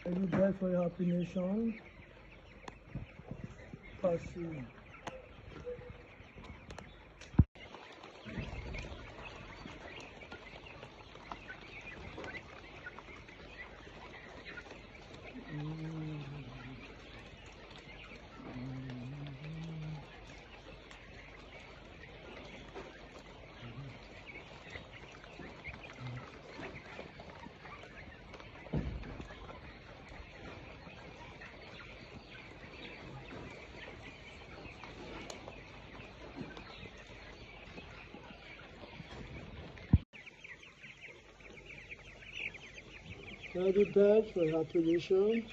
Are you there for your happy nation? Pursue. Are you there for your happy nation?